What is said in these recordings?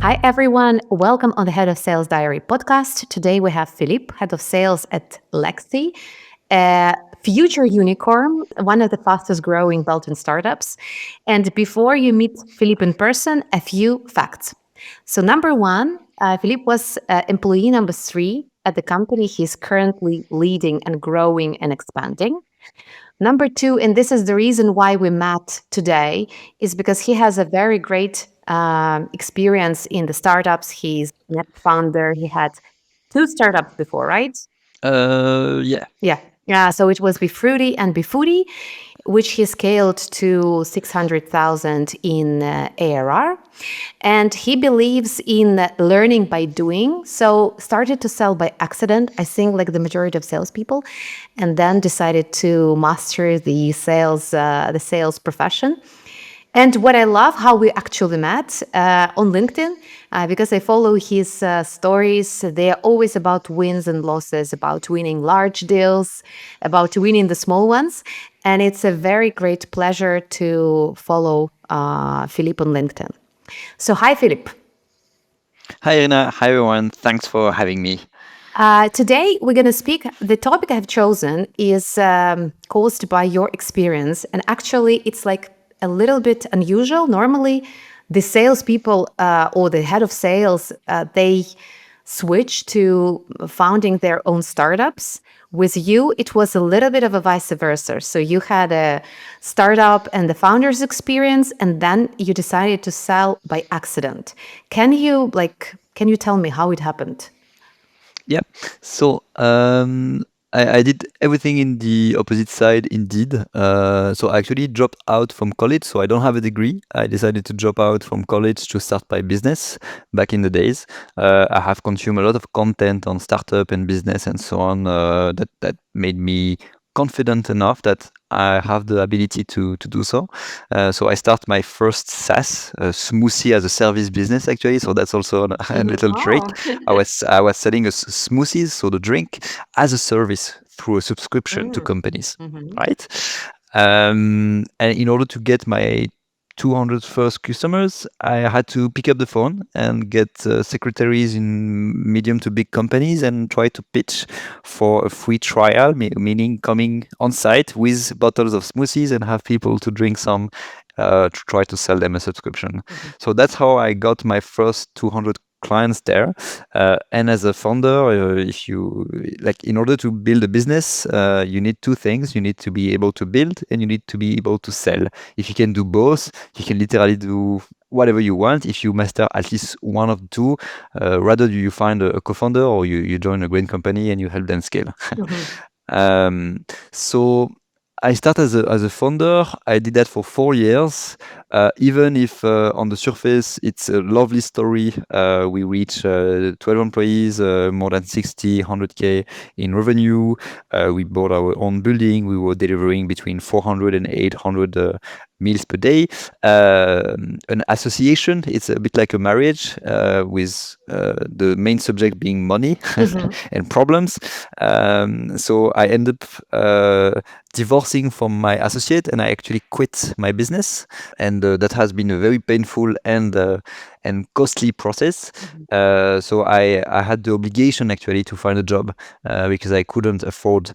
Hi, everyone. Welcome on the Head of Sales Diary podcast. Today we have Philippe, Head of Sales at Leexi, a future unicorn, one of the fastest growing Belgian startups. And before you meet Philippe in person, a few facts. So, number one, Philippe was employee number 3 at the company he's currently leading and growing and expanding. Number two, and this is the reason why we met today, is because he has a very great experience in the startups. He's net founder. He had 2 startups before, right? Yeah. Yeah. Yeah. So it was BeFruity and BeFoodie, which he scaled to 600,000 in ARR. And he believes in learning by doing. So started to sell by accident, I think, like the majority of salespeople, and then decided to master the sales profession. And what I love, how we actually met on LinkedIn, because I follow his stories. They are always about wins and losses, about winning large deals, about winning the small ones. And it's a very great pleasure to follow Philippe on LinkedIn. So, hi, Philippe. Hi, Irina. Hi, everyone. Thanks for having me. Today, we're going to speak. The topic I've chosen is caused by your experience. And actually, it's like a little bit unusual. Normally, the salespeople or the head of sales, they switch to founding their own startups. With you, it was a little bit of a vice versa. So you had a startup and the founder's experience, and then you decided to sell by accident. Can you tell me how it happened? Yeah. So I did everything in the opposite side indeed. So I actually dropped out from college. So I don't have a degree. I decided to drop out from college to start my business back in the days. I have consumed a lot of content on startup and business and so on that made me confident enough that I have the ability to do so. So I start my first SaaS, smoothie as a service business actually. So that's also a Mhm. little trait. Oh. I was selling smoothies, so the drink, as a service through a subscription to Mm. companies, Mhm. right? And in order to get my 200 first customers, I had to pick up the phone and get secretaries in medium to big companies and try to pitch for a free trial, meaning coming on site with bottles of smoothies and have people to drink some to try to sell them a subscription. Mhm. So that's how I got my first 200 clients there. And as a founder, if you like, in order to build a business, you need two things. You need to be able to build and you need to be able to sell. If you can do both, you can literally do whatever you want. If you master at least one of the two, rather you find a co-founder or you join a great company and you help them scale. Mhm. Um, so I start as a founder. I did that for 4 years. Even if on the surface it's a lovely story, we reach 12 employees, more than 60, 100K in revenue. We bought our own building. We were delivering between 400 and 800 meals per day. An association, it's a bit like a marriage with the main subject being money Mhm. and problems. So I end up divorcing from my associate and I actually quit my business. And that has been a very painful and costly process. Mhm. So I had the obligation actually to find a job because I couldn't afford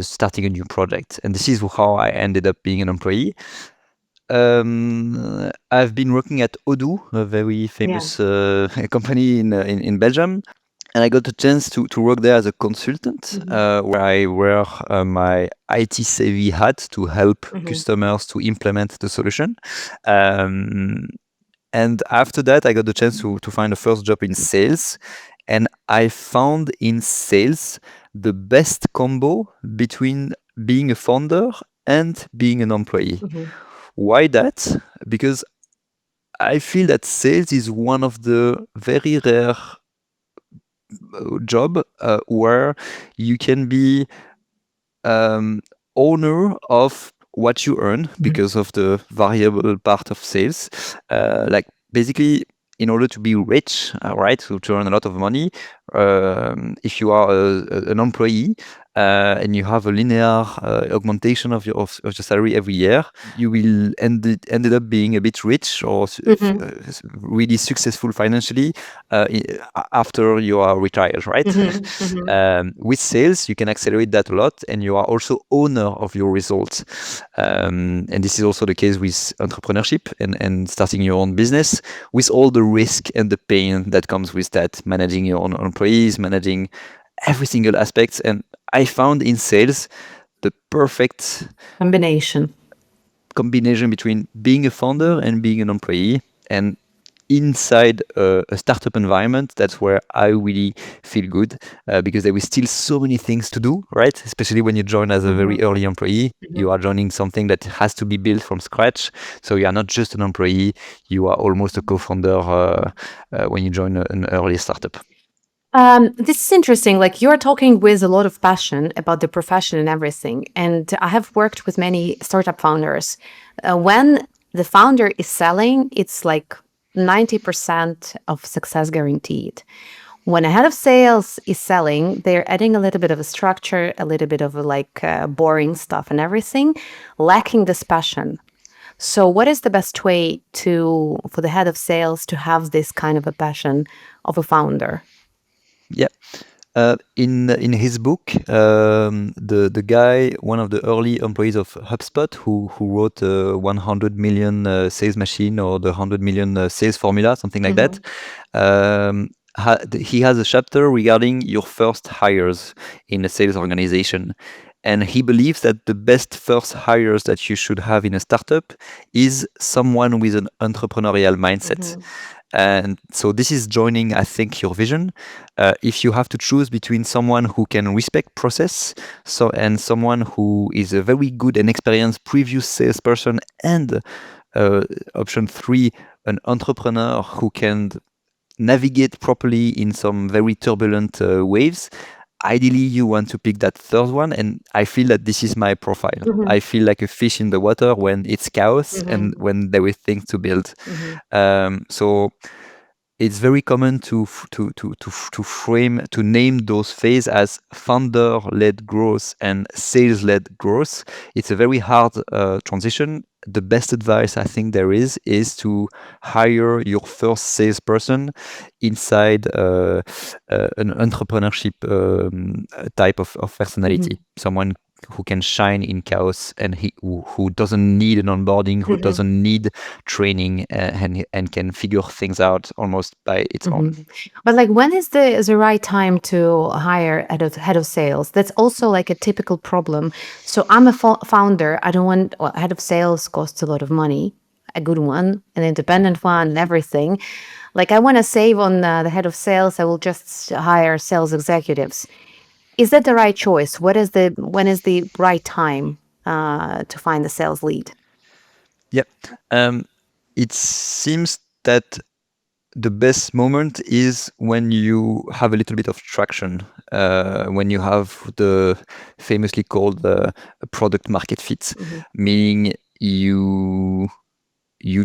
starting a new project. And this is how I ended up being an employee. I've been working at Odoo, a very Yeah. famous company in Belgium, and I got the chance to work there as a consultant, Mhm. where I wear my IT savvy hat to help Mhm. customers to implement the solution. Um, and after that, I got the chance to find a first job in sales, and I found in sales the best combo between being a founder and being an employee. Mhm. Why that? Because I feel that sales is one of the very rare job where you can be um, owner of what you earn Mhm. because of the variable part of sales. Like basically, in order to be rich, right, to earn a lot of money, if you are an employee, and you have a linear augmentation of your salary every year, you will ended up being a bit rich or really successful financially after you are retired, right? With sales, you can accelerate that a lot, and you are also owner of your results. And this is also the case with entrepreneurship and starting your own business, with all the risk and the pain that comes with that, managing your own employees, managing every single aspect. And I found in sales the perfect combination between being a founder and being an employee. And inside a startup environment, that's where I really feel good, because there is still so many things to do, right? Especially when you join as a very early employee, you are joining something that has to be built from scratch. So you are not just an employee, you are almost a co-founder when you join an early startup. This is interesting. Like, you're talking with a lot of passion about the profession and everything. And I have worked with many startup founders. When the founder is selling, it's like 90% of success guaranteed. When a head of sales is selling, they're adding a little bit of a structure, a little bit of boring stuff and everything, lacking this passion. So, what is the best way for the head of sales to have this kind of a passion of a founder? Yeah. In his book, the guy, one of the early employees of HubSpot, who wrote 100 million sales machine, or the 100 million sales formula, something like that, he has a chapter regarding your first hires in a sales organization. And he believes that the best first hires that you should have in a startup is someone with an entrepreneurial mindset. And so this is joining, I think, your vision. If you have to choose between someone who can respect process, and someone who is a very good and experienced previous salesperson, and option 3, an entrepreneur who can navigate properly in some very turbulent waves, ideally you want to pick that third one. And I feel that this is my profile. I feel like a fish in the water when it's chaos and when there is things to build. So it's very common to name those phases as founder-led growth and sales-led growth. It's a very hard transition. The best advice I think there is to hire your first salesperson inside an entrepreneurship type of personality. Someone who can shine in chaos, and who doesn't need an onboarding, who doesn't need training, and can figure things out almost by its own. But like, when is the right time to hire head of sales? That's also like a typical problem. So I'm a founder. I don't want head of sales costs a lot of money, a good one, an independent one, and everything. Like, I want to save on the head of sales. I will just hire sales executives. Is that the right choice? When is the right time to find the sales lead? Yeah. It seems that the best moment is when you have a little bit of traction, when you have the famously called product market fit, meaning you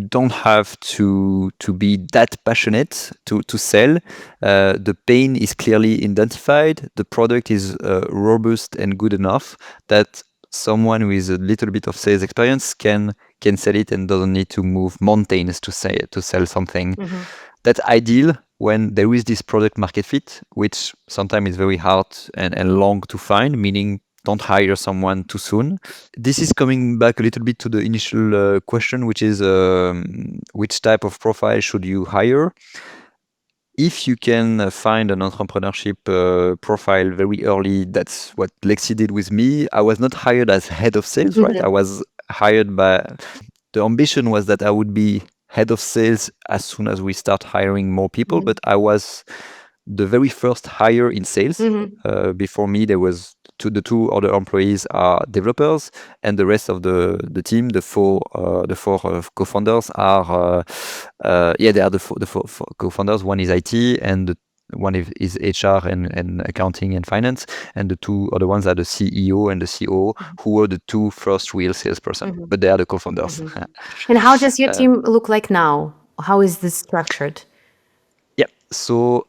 don't have to be that passionate to sell. The pain is clearly identified. The product is robust and good enough that someone with a little bit of sales experience can sell it and doesn't need to move mountains to sell something. That's ideal when there is this product market fit, which sometimes is very hard and long to find, meaning don't hire someone too soon. This is coming back a little bit to the initial question, which is which type of profile should you hire? If you can find an entrepreneurship profile very early, that's what Lexi did with me. I was not hired as head of sales, right? I was hired by, the ambition was that I would be head of sales as soon as we start hiring more people, but I was the very first hire in sales. Before me, there was the two other employees are developers, and the rest of the team, the four co-founders are they are the four co-founders. One is IT, and one is HR and accounting and finance, and the two other ones are the CEO and the COO, who were the two first real salesperson, but they are the co-founders. And how does your team look like now? How is this structured? Yeah. So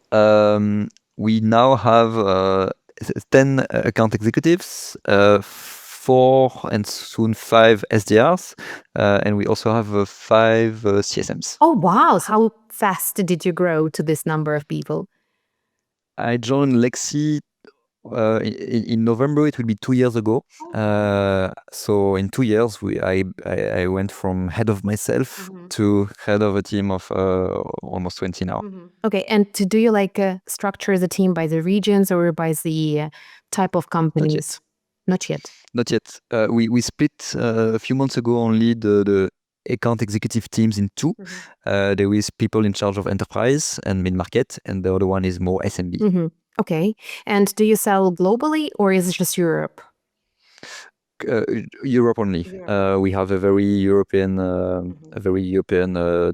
we now have 10 account executives, 4 and soon 5 SDRs, and we also have 5 CSMs. Oh, wow. So how fast did you grow to this number of people? I joined Lexi in November. It will be 2 years ago. So in 2 years, I went from head of myself to head of a team of almost 20 now. Okay. And do you like structure the team by the regions or by the type of companies? Not yet. Not yet. We split a few months ago only the account executive teams in two. There is people in charge of enterprise and mid-market, and the other one is more SMB. Okay. And do you sell globally or is it just Europe? Europe only. We have a very European,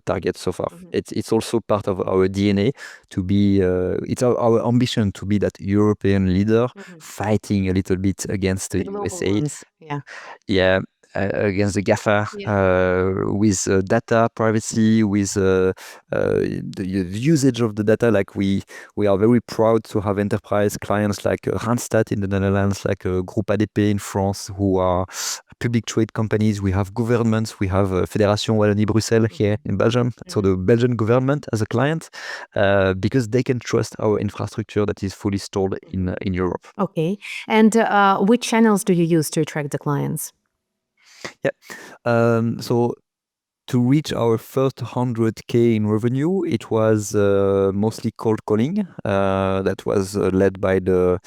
target so far. It's also part of our DNA to be. It's our ambition to be that European leader, fighting a little bit against the USA. Yeah. Yeah, against the GAFA, with data privacy, with the usage of the data. Like we are very proud to have enterprise clients like Randstad in the Netherlands, like Groupe ADP in France, who are public trade companies. We have governments. We have Fédération Wallonie-Bruxelles here in Belgium. So the Belgian government as a client, because they can trust our infrastructure that is fully stored in Europe. Okay. And which channels do you use to attract the clients? Yeah. So to reach our first 100K in revenue, it was mostly cold calling. That was led by the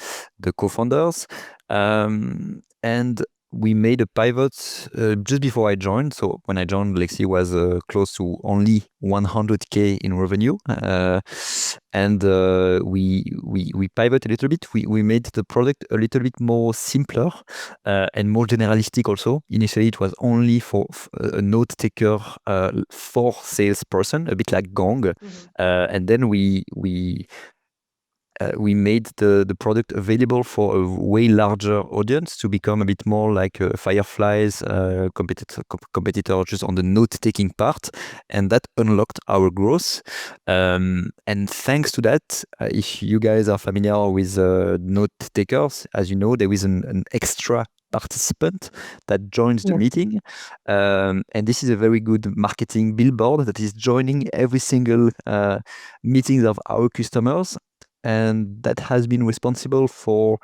co-founders. And we made a pivot just before I joined. So when I joined, Lexi was close to only 100K in revenue. And we pivot a little bit. We made the product a little bit more simpler and more generalistic also. Initially, it was only for a note taker for salesperson, a bit like Gong. And then we made the product available for a way larger audience to become a bit more like Firefly's competitor just on the note-taking part. And that unlocked our growth. And thanks to that, if you guys are familiar with note takers, as you know, there is an extra participant that joins the meeting. And this is a very good marketing billboard that is joining every single meetings of our customers. And that has been responsible for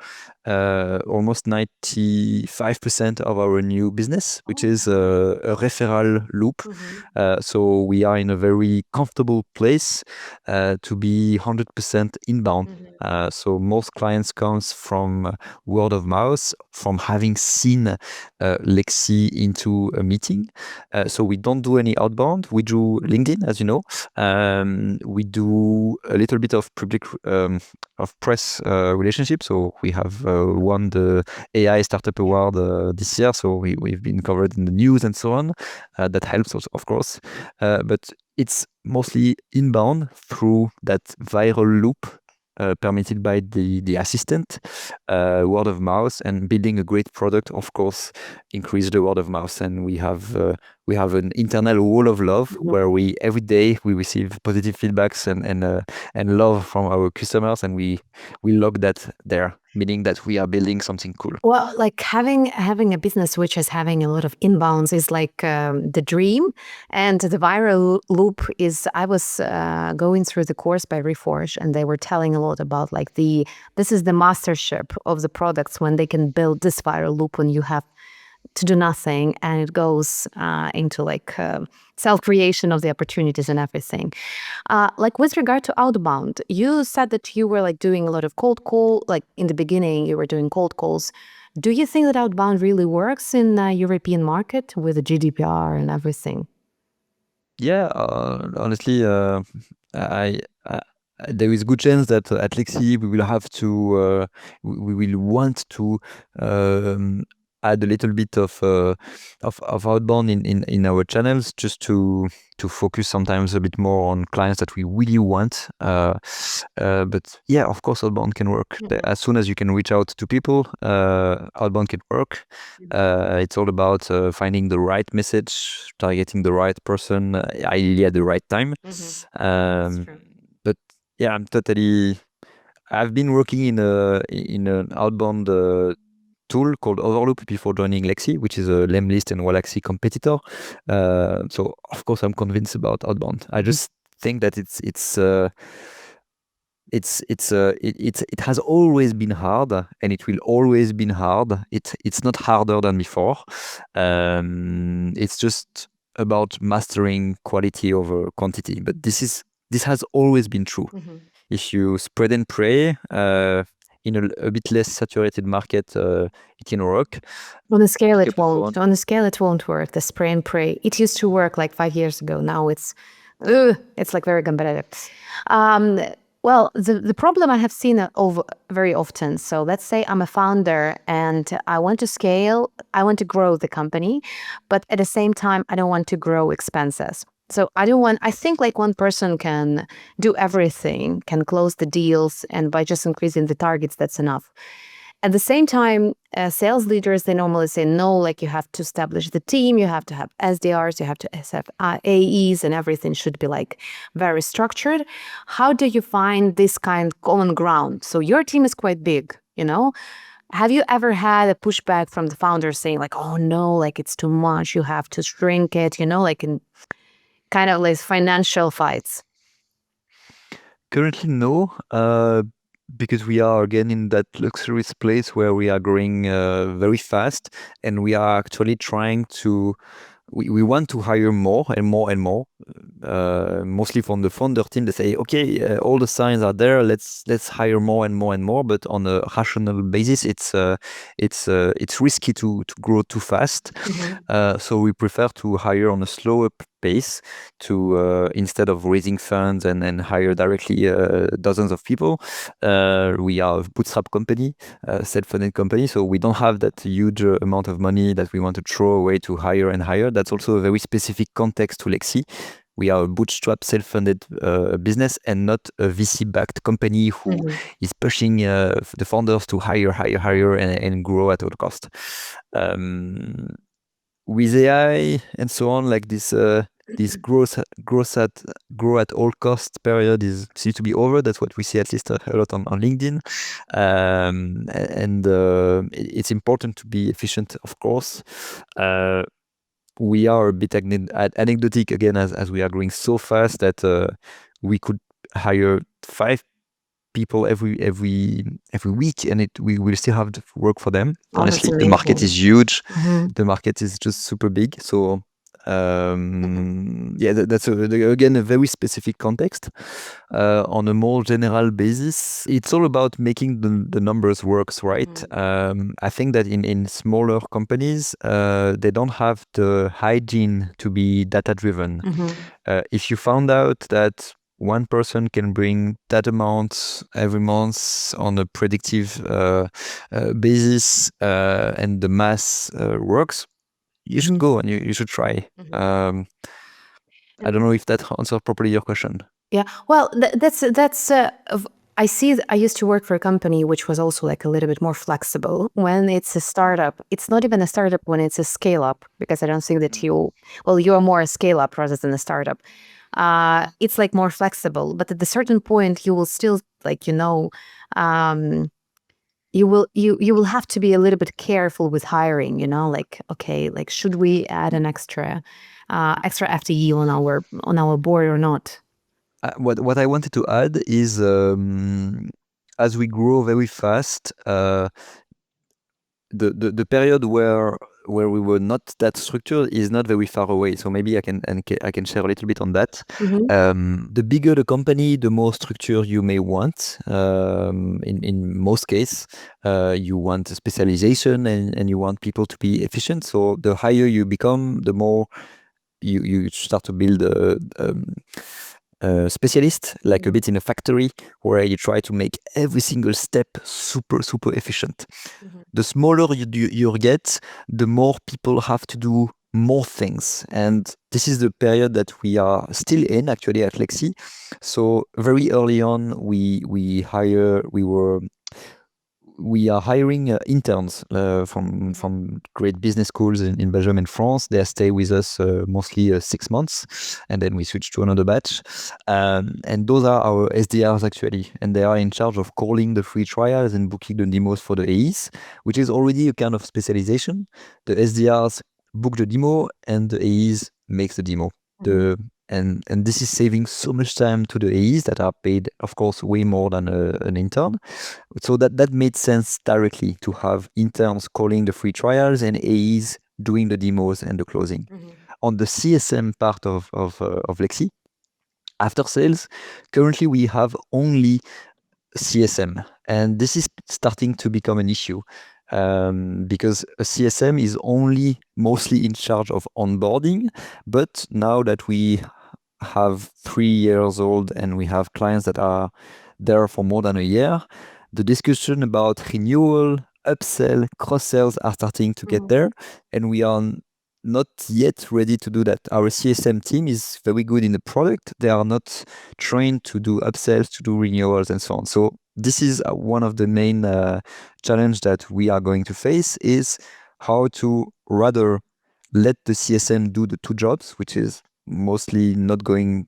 almost 95% of our new business, which is a referral loop. So we are in a very comfortable place to be 100% inbound. So most clients comes from word of mouth, from having seen Lexi into a meeting. So we don't do any outbound. We do LinkedIn, as you know. We do a little bit of public of press relationship. So we have won the AI Startup Award this year. So we've been covered in the news and so on. That helps us, of course. But it's mostly inbound through that viral loop permitted by the assistant, word of mouth, and building a great product, of course, increase the word of mouth. And we have an internal wall of love where every day we receive positive feedbacks and love from our customers, and we log that there, meaning that we are building something cool. Well, like having a business which is having a lot of inbounds is like the dream, and the viral loop is. I was going through the course by Reforge, and they were telling a lot about like this is the mastership of the products when they can build this viral loop when you have to do nothing and it goes into like self-creation of the opportunities and everything. Like with regard to outbound, you said that you were like doing a lot of cold call, like in the beginning you were doing cold calls. Do you think that outbound really works in the European market with the GDPR and everything? Yeah, honestly, there is a good chance that at Lexi we will have to, we will want to add a little bit of outbound in our channels, just to focus sometimes a bit more on clients that we really want. But yeah, of course, outbound can work. As soon as you can reach out to people, outbound can work. It's all about finding the right message, targeting the right person, ideally at the right time. But yeah, I've been working in an outbound tool called Overloop before joining Lexi, which is a Lemlist and Wallaxy competitor. So of course I'm convinced about outbound. I just think that it has always been hard, and it will always been hard. It's not harder than before. It's just about mastering quality over quantity. But this has always been true. If you spread and pray in a bit less saturated market, it can work. On a scale, Pick it up the won't. phone. On a scale, it won't work. The spray and pray. It used to work like 5 years ago. Now it's like very competitive. Well, the problem I have seen over very often. So let's say I'm a founder and I want to scale. I want to grow the company, but at the same time, I don't want to grow expenses. So I think like one person can do everything, can close the deals, and by just increasing the targets, that's enough. At the same time, sales leaders, they normally say, no, like you have to establish the team, you have to have SDRs, you have to have AEs, and everything should be like very structured. How do you find this kind of common ground? So your team is quite big, you know? Have you ever had a pushback from the founders saying like, oh no, like it's too much, you have to shrink it, you know, like in kind of like financial fights? Currently, no, because we are again in that luxurious place where we are growing very fast, and we are actually trying to. We want to hire more and more and more, mostly from the founder team. They say, okay, all the signs are there. Let's hire more and more and more, but on a rational basis. It's risky to grow too fast. So we prefer to hire on a slower pace to instead of raising funds and hire directly dozens of people. We are a bootstrap company, self-funded company, so we don't have that huge amount of money that we want to throw away to hire and hire. That's also a very specific context to Lexi. We are a bootstrap self-funded business and not a VC-backed company who is pushing the founders to hire, and grow at all cost. With AI and so on, like this grow at all costs period seems to be over. That's what we see at least a lot on LinkedIn. And it's important to be efficient, of course. We are a bit anecdotic again, as we are growing so fast that we could hire 5 people every week, and we will still have to work for them. Oh, that's Honestly, the market amazing. is huge. Mhm. The market is just super big. So yeah, that's again a very specific context. On a more general basis, it's all about making the numbers works, right? I think that in smaller companies, they don't have the hygiene to be data driven. If you found out that one person can bring that amount every month on a predictive basis, and the math works, you should go and you should try. I don't know if that answers properly your question. Yeah, well, I see. I used to work for a company which was also like a little bit more flexible. When it's a startup, it's not even a startup when it's a scale up, because I don't think that you are more a scale up rather than a startup. It's like more flexible, but at a certain point, you will still like you will have to be a little bit careful with hiring. Like, okay, like should we add an extra FTE on our board or not? What I wanted to add is, as we grow very fast, the period where we were not that structured is not very far away. So maybe I can share a little bit on that. The bigger the company, the more structure you may want. In most cases, you want a specialization, and you want people to be efficient. So the higher you become, the more you start to build a specialist, like a bit in a factory, where you try to make every single step super efficient. The smaller you get, the more people have to do more things. And this is the period that we are still in, actually, at Lexi. So very early on, we we are hiring interns from great business schools in Belgium and France. They stay with us mostly 6 months, and then we switch to another batch. And those are our SDRs actually, and they are in charge of calling the free trials and booking the demos for the AEs, which is already a kind of specialization. The SDRs book the demo, and the AEs makes the demo. The and this is saving so much time to the AEs that are paid, of course, way more than an intern. So that made sense directly to have interns calling the free trials and AEs doing the demos and the closing. On the CSM part of Lexi, after sales, currently we have only CSM, and this is starting to become an issue because a CSM is only mostly in charge of onboarding. But now that we have 3 years old and we have clients that are there for more than a year, the discussion about renewal, upsell, cross sales are starting to get there, and we are not yet ready to do that. Our CSM team is very good in the product. They are not trained to do upsells, to do renewals, and so on. So this is one of the main challenge that we are going to face, is how to rather let the CSM do the two jobs, which is mostly not going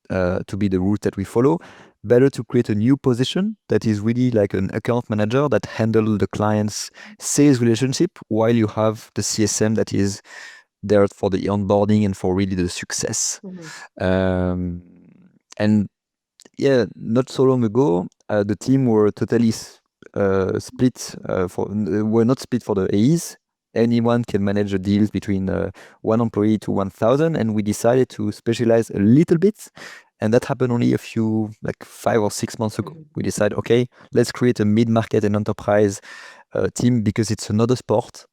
to be the route that we follow. Better to create a new position that is really like an account manager that handle the client's sales relationship, while you have the CSM that is there for the onboarding and for really the success. And yeah, not so long ago, the team were totally split. Were not split for the AEs. Anyone can manage the deals between 1 employee to 1,000, and we decided to specialize a little bit. And that happened only a few, like 5 or 6 months ago. We decided, okay, let's create a mid-market and enterprise team, because it's another sport,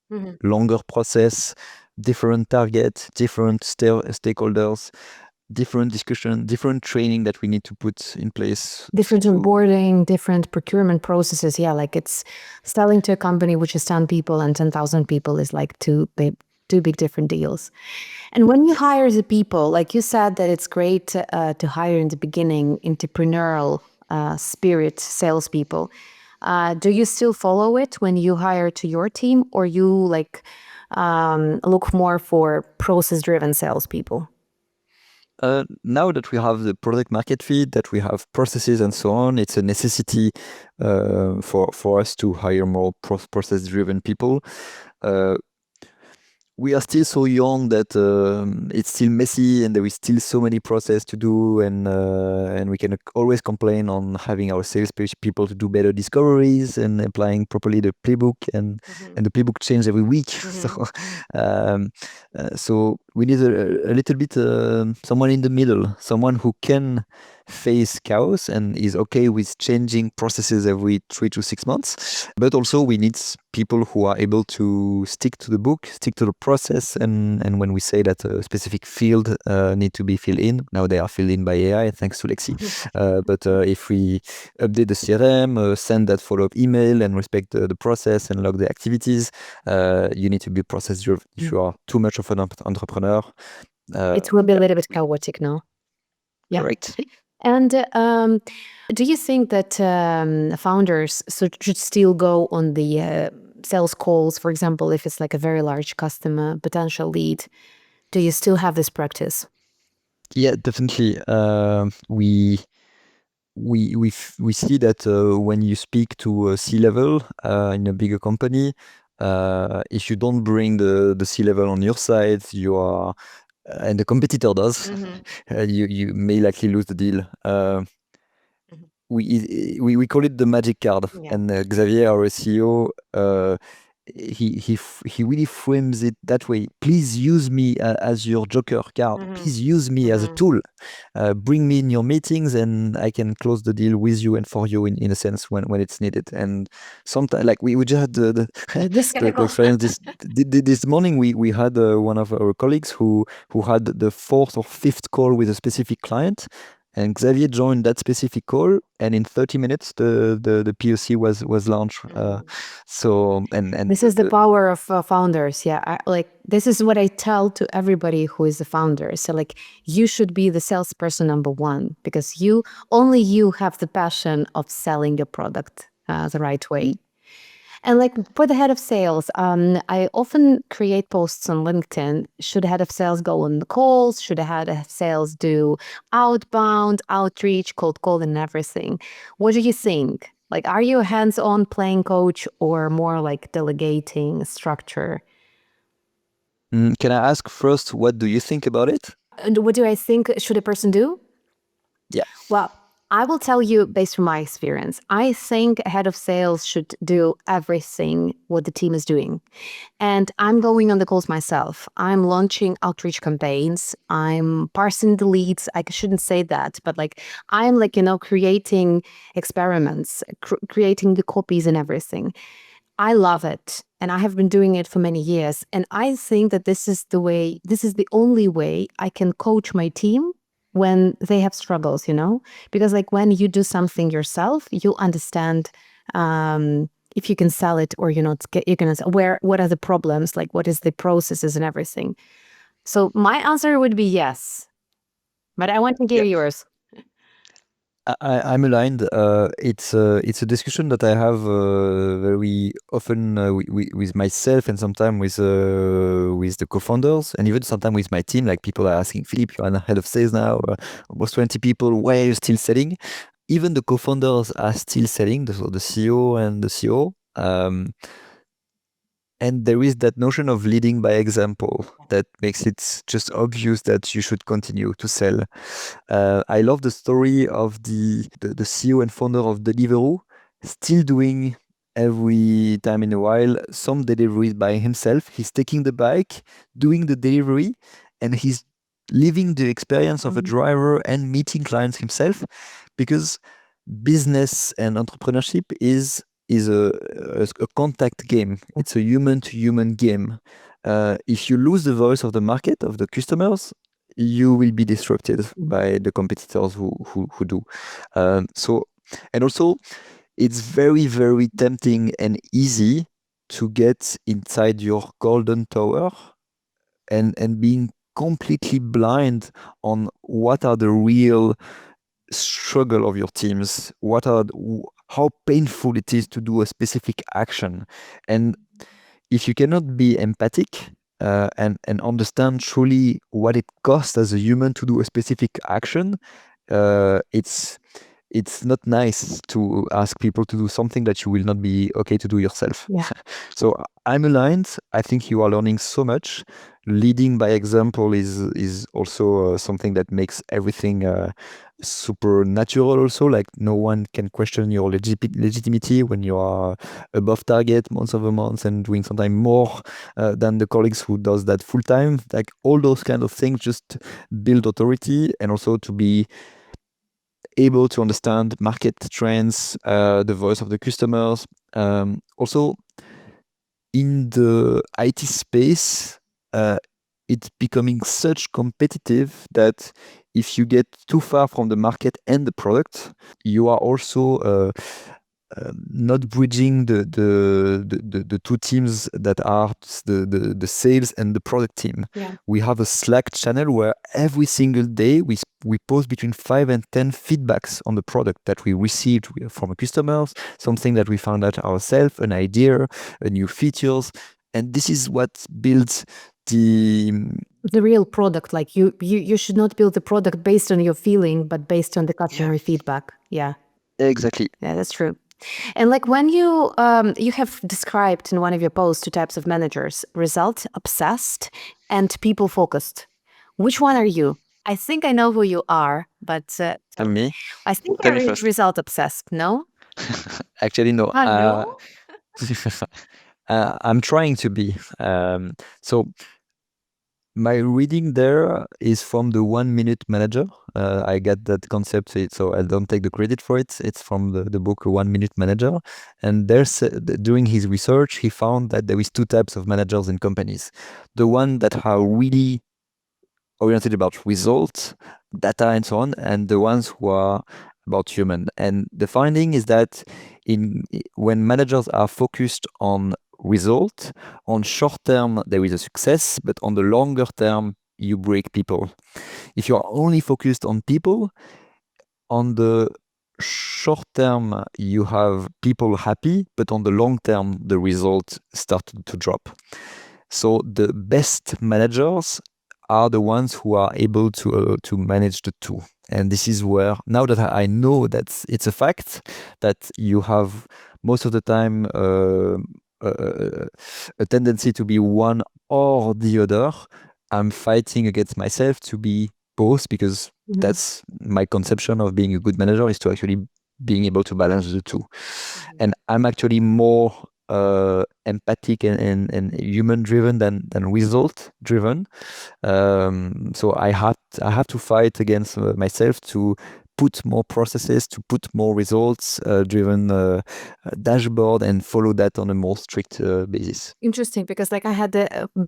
longer process, different target, different stakeholders, different discussion, different training that we need to put in place. Different onboarding, different procurement processes. Yeah, like it's selling to a company which is 10 people and 10,000 people is like two big different deals. And when you hire the people, like you said that it's great to hire in the beginning entrepreneurial spirit salespeople. Do you still follow it when you hire to your team, or you like look more for process-driven salespeople? Now that we have the product market fit, that we have processes and so on, it's a necessity for us to hire more process-driven people. We are still so young that it's still messy, and there is still so many process to do, and we can always complain on having our sales people to do better discoveries and applying properly the playbook, and the playbook change every week. So we need a little bit someone in the middle, someone who can face chaos and is okay with changing processes every 3 to 6 months. But also we need people who are able to stick to the book, stick to the process, and when we say that a specific field need to be filled in, now they are filled in by AI thanks to Lexi. But if we update the CRM, send that follow-up email, and respect the process and log the activities, you need to be process driven. If you are too much of an entrepreneur, It will be a little bit chaotic, no? Yeah. correct. And do you think that founders should still go on the sales calls, for example, if it's like a very large customer, potential lead? Do you still have this practice? Yeah, definitely. We see that when you speak to a C-level in a bigger company, if you don't bring the C-level on your side, you are, and the competitor does, you may likely lose the deal. We call it the magic card, Yeah. and Xavier, our CEO, he really frames it that way. Please use me as your joker card. Please use me as a tool. Bring me in your meetings, and I can close the deal with you and for you in a sense when it's needed. And sometimes, like we just had the conference this morning. We had one of our colleagues who had the fourth or fifth call with a specific client. And Xavier joined that specific call, and in 30 minutes, the POC was launched. So and This is the power of founders. Yeah, this is what I tell to everybody who is a founder. So like, you should be the salesperson number one, because only you have the passion of selling your product the right way. And like for the head of sales, I often create posts on LinkedIn. Should a head of sales go on the calls? Should a head of sales do outbound, outreach, cold call, and everything? What do you think? Like, are you a hands-on playing coach or more like delegating structure? Can I ask first, what do you think about it? And what do I think should a person do? Yeah. Well, I will tell you based from my experience. I think a head of sales should do everything what the team is doing. And I'm going on the calls myself. I'm launching outreach campaigns. I'm parsing the leads. I shouldn't say that, but like I'm like, creating experiments, creating the copies and everything. I love it. And I have been doing it for many years. And I think that this is the only way I can coach my team when they have struggles, Because like when you do something yourself, you'll understand if you can sell it or you're not, you're gonna what are the problems, like what is the processes and everything. So my answer would be yes. But I want to hear yours. I'm aligned. It's a discussion that I have very often with myself and sometimes with the co-founders and even sometimes with my team. Like people are asking, Philippe, you're a head of sales now, almost 20 people. Why are you still selling? Even the co-founders are still selling, so the CEO and the COO. And there is that notion of leading by example that makes it just obvious that you should continue to sell. I love the story of the CEO and founder of Deliveroo, still doing every time in a while some deliveries by himself. He's taking the bike, doing the delivery, and he's living the experience of a driver and meeting clients himself because business and entrepreneurship is a contact game. It's a human to human game. If you lose the voice of the market, of the customers, you will be disrupted by the competitors who do. So, and also, it's very, very tempting and easy to get inside your golden tower and being completely blind on what are the real struggle of your teams, how painful it is to do a specific action. And if you cannot be empathic and understand truly what it costs as a human to do a specific action, it's not nice to ask people to do something that you will not be okay to do yourself. Yeah. So I'm aligned. I think you are learning so much. Leading by example is also something that makes everything super natural. Also, like no one can question your legitimacy when you are above target months over months and doing sometimes more than the colleagues who does that full time. Like all those kind of things just build authority and also to be able to understand market trends, the voice of the customers. Also, in the IT space, it's becoming such competitive that if you get too far from the market and the product, you are also not bridging the two teams that are the sales and the product team. Yeah. We have a Slack channel where every single day we post between 5 and 10 feedbacks on the product that we received from customers, something that we found out ourselves, an idea, a new features, and this is what builds the real product. Like you should not build the product based on your feeling, but based on the customer feedback. Yeah. exactly. Yeah, that's true. And like when you have described in one of your posts two types of managers: result obsessed and people focused. Which one are you? I think I know who you are, but And me, I think tell me you're first. result obsessed. No? Actually, no. No? I'm trying to be. So my reading there is from the 1 Minute Manager. I get that concept, so I don't take the credit for it. It's from the book 1 Minute Manager. And during his research, he found that there is two types of managers in companies. The one that are really oriented about results, data, and so on, and the ones who are about human. And the finding is that when managers are focused on result, on short term there is a success, but on the longer term you break people. If you are only focused on people, on the short term, you have people happy, but on the long term, the result started to drop. So the best managers are the ones who are able to manage the two. And this is where, now that I know that it's a fact that you have most of the time uh, a tendency to be one or the other, I'm fighting against myself to be both, because that's my conception of being a good manager, is to actually being able to balance the two. And I'm actually more empathic and human driven than result driven. So I have to fight against myself to put more processes, to put more results driven dashboard, and follow that on a more strict basis. Interesting, because like I had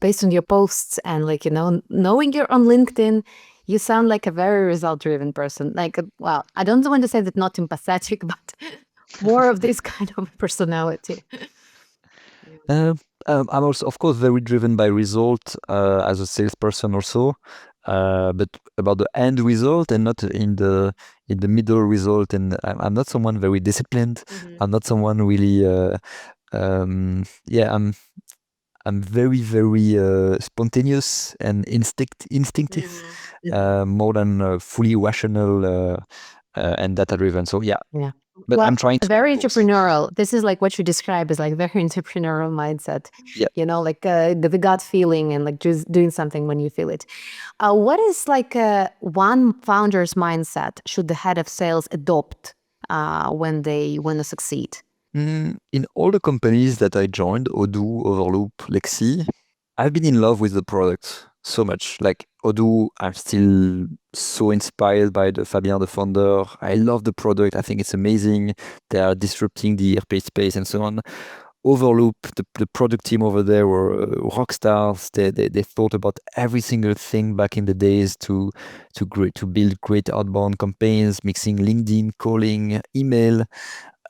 based on your posts and like knowing you're on LinkedIn, you sound like a very result driven person. Like well, I don't want to say that not empathetic, but more of this kind of personality. Uh, I'm also, of course, very driven by result as a salesperson also, but about the end result and not in the middle result. And I'm not someone very disciplined. I'm not someone really. Yeah, I'm very very spontaneous and instinctive, more than fully rational and data driven. So yeah, Yeah. but Well, I'm trying to be very both. entrepreneurial. This is like what you describe as like very entrepreneurial mindset. Yeah. Like the gut feeling and like just doing something when you feel it. What is like one founder's mindset should the head of sales adopt when they want to succeed? In all the companies that I joined, Odoo, Overloop, Lexi, I've been in love with the product so much. Like Odoo, I'm still so inspired by the Fabien, the founder. I love the product. I think it's amazing. They are disrupting the ERP space and so on. Overloop, the product team over there were rock stars. They thought about every single thing back in the days to build great outbound campaigns, mixing LinkedIn, calling, email.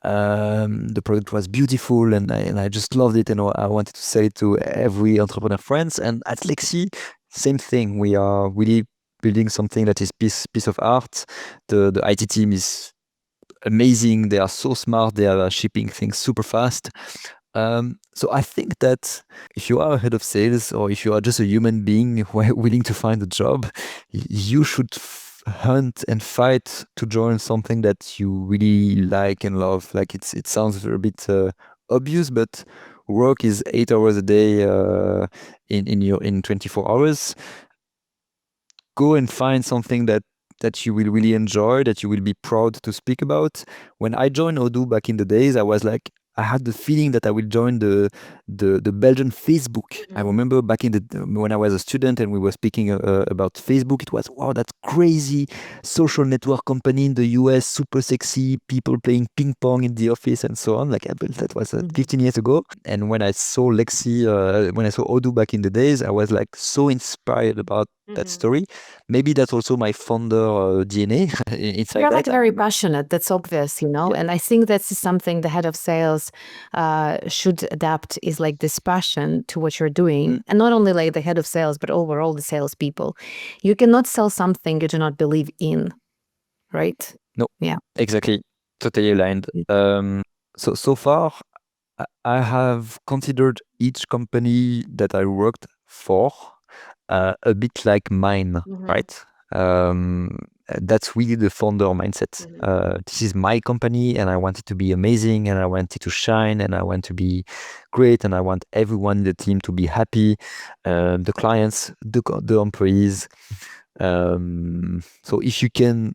The product was beautiful, and I just loved it, and I wanted to sell it to every entrepreneur friends. And at Lexi, same thing. We are really building something that is piece of art. The IT team is amazing. They are so smart. They are shipping things super fast. So I think that if you are a head of sales, or if you are just a human being who are willing to find a job, you should hunt and fight to join something that you really like and love. Like it sounds a bit obvious, but work is 8 hours a day in 24 hours. Go and find something that you will really enjoy, that you will be proud to speak about. When I joined Odoo back in the days, I was like, I had the feeling that I will join the Belgian Facebook. I remember back in the when I was a student and we were speaking about Facebook, it was wow, that's crazy social network company in the US, super sexy, people playing ping pong in the office and so on. Like that was 15 years ago. And when I saw Lexi, when I saw Odoo back in the days, I was like so inspired about that story. Maybe that's also my founder DNA inside You're like that. very passionate. That's obvious, Yeah. and I think that's something the head of sales should adapt is like this passion to what you're doing. And not only like the head of sales, but overall the salespeople. You cannot sell something you do not believe in, right? No, Yeah. exactly. Totally aligned. So far, I have considered each company that I worked for a bit like mine, right? That's really the founder mindset. This is my company, and I want it to be amazing, and I want it to shine, and I want to be great, and I want everyone in the team to be happy, the clients, the employees. So if you can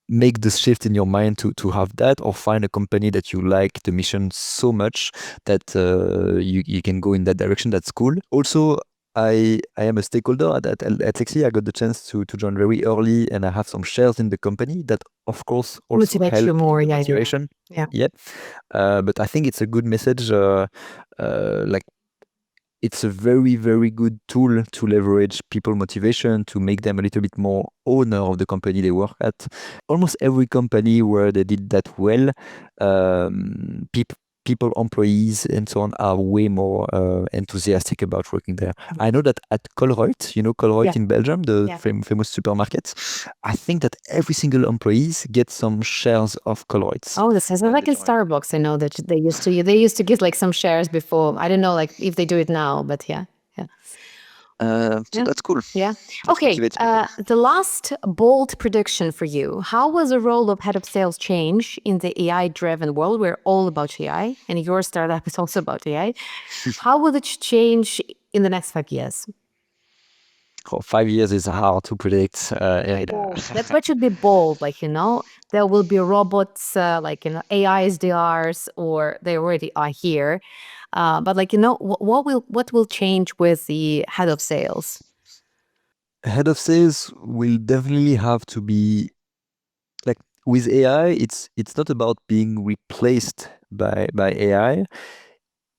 make the shift in your mind to have that, or find a company that you like the mission so much that you can go in that direction, that's cool. Also, I am a stakeholder at Lexi. I got the chance to join very early, and I have some shares in the company that of course also Motivate help you more. in the Yeah. motivation. Yeah. Yeah. But I think it's a good message. Like it's a very, very good tool to leverage people motivation, to make them a little bit more owner of the company they work at. Almost every company where they did that well, people, employees, and so on are way more enthusiastic about working there. I know that at Colruyt, Colruyt Yeah. in Belgium, the Yeah. famous supermarket, I think that every single employee gets some shares of Colruyt. Oh, this is when like they in join. Starbucks. I know that they used to get like some shares before. I don't know like if they do it now, but yeah. Yeah. So Yeah. that's cool. Yeah. That Okay. motivates people. The last bold prediction for you. How will the role of head of sales change in the AI-driven world? We're all about AI, and your startup is also about AI. How will it change in the next 5 years? Oh, 5 years is hard to predict. Bold. That's what should be bold. Like, there will be robots, like, AI SDRs, or they already are here. But like, what will change with the head of sales? Head of sales will definitely have to be like with AI. It's not about being replaced by AI.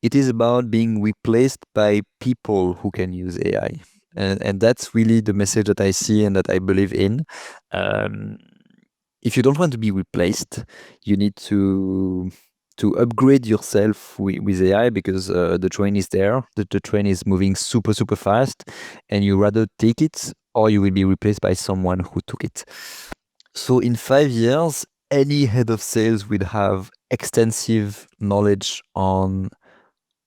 It is about being replaced by people who can use AI, and that's really the message that I see and that I believe in. Um, if you don't want to be replaced, you need to upgrade yourself with AI because the train is there. The train is moving super super fast, and you rather take it or you will be replaced by someone who took it. So in 5 years, any head of sales will have extensive knowledge on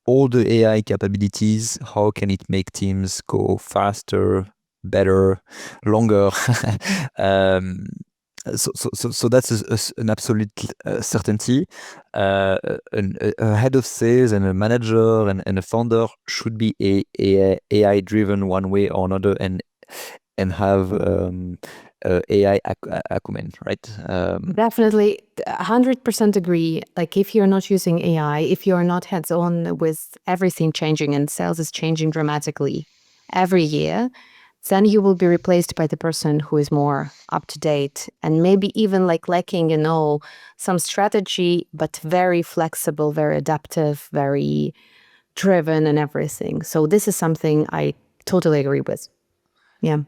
all the AI capabilities. How can it make teams go faster, better, longer? um, so that's an absolute certainty. A head of sales and a manager and a founder should be AI driven one way or another, and have AI acumen, right? Definitely, 100% agree. Like, if you're not using AI, if you're not hands on with everything changing and sales is changing dramatically every year, then you will be replaced by the person who is more up to date and maybe even like lacking, some strategy, but very flexible, very adaptive, very driven and everything. So, this is something I totally agree with. Yeah.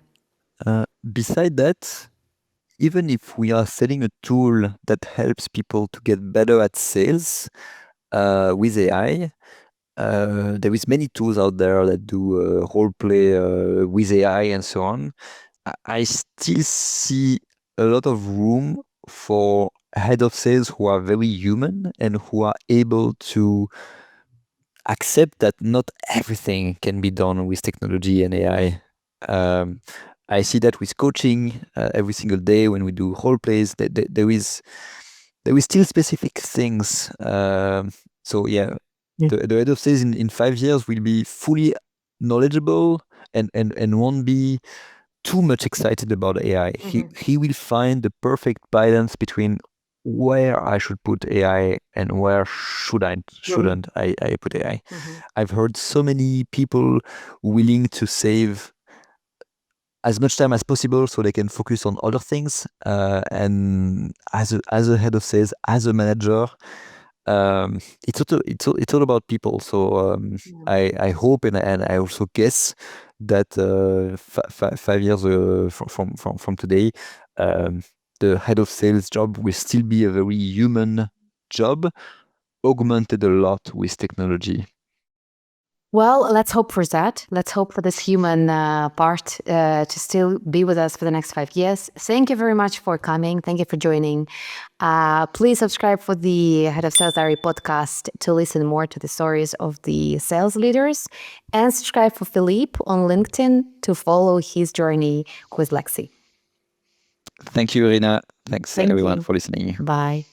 Beside that, even if we are selling a tool that helps people to get better at sales with AI, there is many tools out there that do role play with AI and so on. I still see a lot of room for head of sales who are very human and who are able to accept that not everything can be done with technology and AI. I see that with coaching every single day when we do role plays. There is still specific things. So yeah, Yeah. the head of sales in 5 years will be fully knowledgeable and won't be too much excited about AI. He will find the perfect balance between where I should put AI and where shouldn't I put AI. I've heard so many people willing to save as much time as possible so they can focus on other things. And as a head of sales, as a manager, it's all about people. So I hope and I also guess that 5 years from today, um, the head of sales job will still be a very human job, augmented a lot with technology. Well, let's hope for that. Let's hope for this human part to still be with us for the next 5 years. Thank you very much for coming. Thank you for joining. Please subscribe for the Head of Sales Diary podcast to listen more to the stories of the sales leaders, and subscribe for Philippe on LinkedIn to follow his journey with Leexi. Thank you, Irina. Thanks Thank everyone you. for listening. Bye.